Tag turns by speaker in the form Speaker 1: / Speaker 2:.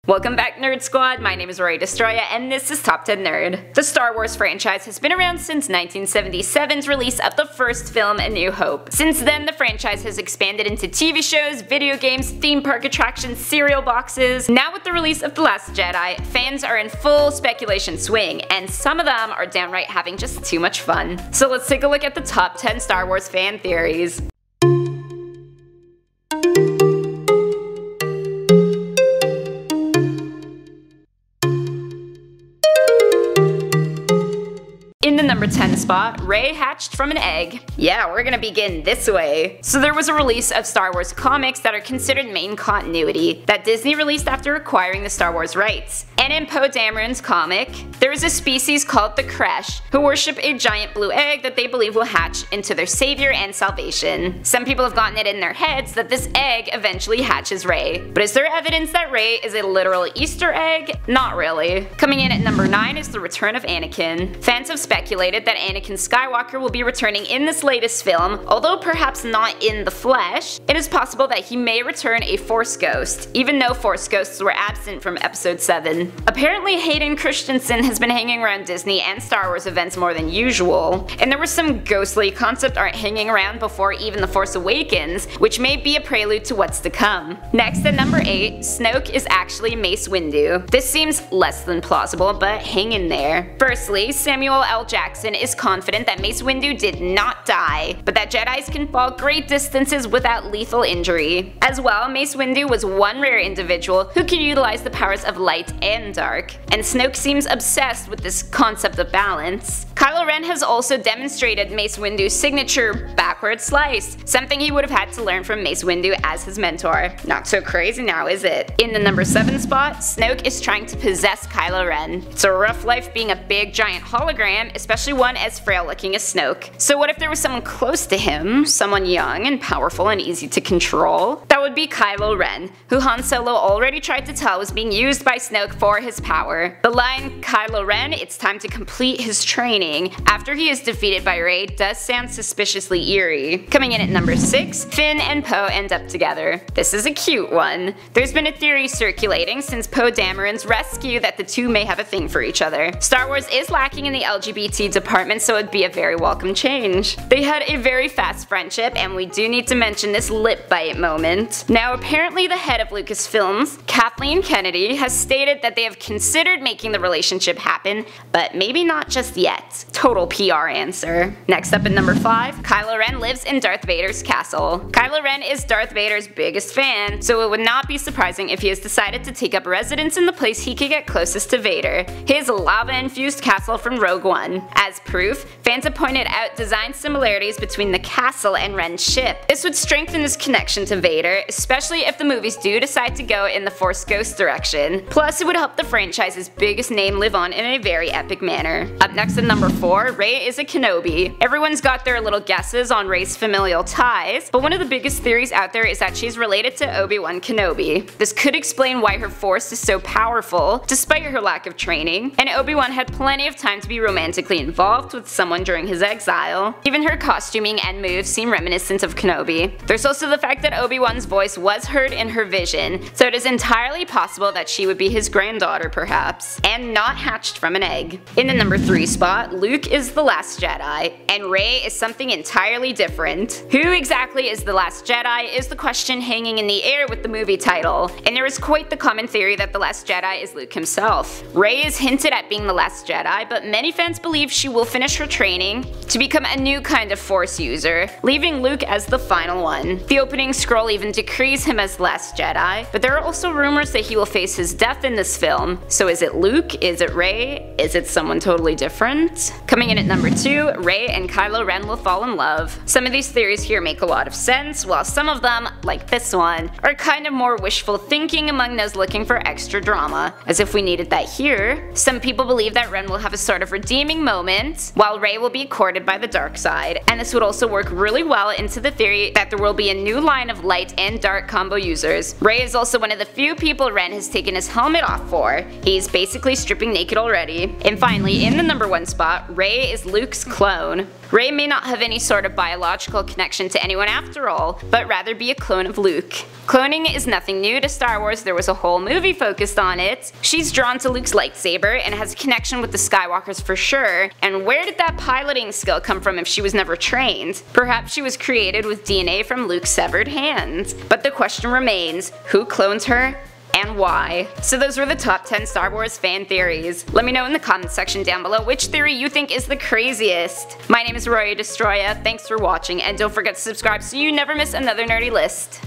Speaker 1: Welcome back, Nerd Squad. My name is Rory Destroya, and this is Top 10 Nerd. The Star Wars franchise has been around since 1977's release of the first film, A New Hope. Since then, the franchise has expanded into TV shows, video games, theme park attractions, cereal boxes. Now with the release of The Last Jedi, fans are in full speculation swing, and some of them are downright having just too much fun. So let's take a look at the top 10 Star Wars fan theories. In the number 10 spot, Rey hatched from an egg. Yeah, we're gonna begin this way. So there was a release of Star Wars comics that are considered main continuity that Disney released after acquiring the Star Wars rights. And in Poe Dameron's comic, there is a species called the Kresh who worship a giant blue egg that they believe will hatch into their savior and salvation. Some people have gotten it in their heads that this egg eventually hatches Rey. But is there evidence that Rey is a literal Easter egg? Not really. Coming in at number 9 is the return of Anakin. Fans have speculated that Anakin Skywalker will be returning in this latest film, although perhaps not in the flesh. It is possible that he may return a Force ghost, even though Force ghosts were absent from Episode 7. Apparently Hayden Christensen has been hanging around Disney and Star Wars events more than usual, and there was some ghostly concept art hanging around before even The Force Awakens, which may be a prelude to what's to come. Next at number 8, Snoke is actually Mace Windu. This seems less than plausible, but hang in there. Firstly, Samuel L. Jackson is confident that Mace Windu did not die, but that Jedis can fall great distances without lethal injury. As well, Mace Windu was one rare individual who could utilize the powers of light and dark, and Snoke seems obsessed with this concept of balance. Kylo Ren has also demonstrated Mace Windu's signature backward slice, something he would have had to learn from Mace Windu as his mentor. Not so crazy now, is it? In the number 7 spot, Snoke is trying to possess Kylo Ren. It's a rough life being a big giant hologram, especially one as frail looking as Snoke. So what if there was someone close to him, someone young and powerful and easy to control? That would be Kylo Ren, who Han Solo already tried to tell was being used by Snoke for his power. The line, "Kylo Ren, it's time to complete his training," after he is defeated by Rey does sound suspiciously eerie. Coming in at number 6, Finn and Poe end up together. This is a cute one. There's been a theory circulating since Poe Dameron's rescue that the two may have a thing for each other. Star Wars is lacking in the LGBT department, so it'd be a very welcome change. They had a very fast friendship, and we do need to mention this lip bite moment. Now apparently the head of Lucasfilms, Kathleen Kennedy, has stated that they have considered making the relationship happen, but maybe not just yet. Total PR answer. Next up at number 5, Kylo Ren lives in Darth Vader's castle. Kylo Ren is Darth Vader's biggest fan, so it would not be surprising if he has decided to take up residence in the place he could get closest to Vader, his lava-infused castle from Rogue One. As proof, fans have pointed out design similarities between the castle and Ren's ship. This would strengthen his connection to Vader, especially if the movies do decide to go in the Force Ghost direction. Plus, it would help the franchise's biggest name live on in a very epic manner. Up next at number 4, Rey is a Kenobi. Everyone's got their little guesses on Rey's familial ties, but one of the biggest theories out there is that she's related to Obi-Wan Kenobi. This could explain why her Force is so powerful, despite her lack of training, and Obi-Wan had plenty of time to be romantically involved with someone during his exile. Even her costuming and moves seem reminiscent of Kenobi. There's also the fact that Obi-Wan's voice was heard in her vision, so it is entirely possible that she would be his granddaughter perhaps, and not hatched from an egg. In the number 3 spot, Luke is the Last Jedi, and Rey is something entirely different. Who exactly is the Last Jedi is the question hanging in the air with the movie title, and there is quite the common theory that the Last Jedi is Luke himself. Rey is hinted at being the Last Jedi, but many fans believe she will finish her training to become a new kind of Force user, leaving Luke as the final one. The opening scroll even decrees him as Last Jedi, but there are also rumors that he will face his death in this film. So is it Luke? Is it Rey? Is it someone totally different? Coming in at number 2, Rey and Kylo Ren will fall in love. Some of these theories here make a lot of sense, while some of them, like this one, are kind of more wishful thinking among those looking for extra drama, as if we needed that here. Some people believe that Ren will have a sort of redeeming moment moment, while Rey will be courted by the dark side. And this would also work really well into the theory that there will be a new line of light and dark combo users. Rey is also one of the few people Ren has taken his helmet off for. He's basically stripping naked already. And finally, in the number 1 spot, Rey is Luke's clone. Rey may not have any sort of biological connection to anyone after all, but rather be a clone of Luke. Cloning is nothing new to Star Wars, there was a whole movie focused on it. She's drawn to Luke's lightsaber and has a connection with the Skywalkers for sure, and where did that piloting skill come from if she was never trained? Perhaps she was created with DNA from Luke's severed hand. But the question remains, who clones her? And why? So those were the top 10 Star Wars fan theories. Let me know in the comments section down below which theory you think is the craziest. My name is Roya Destroya, thanks for watching, and don't forget to subscribe so you never miss another nerdy list.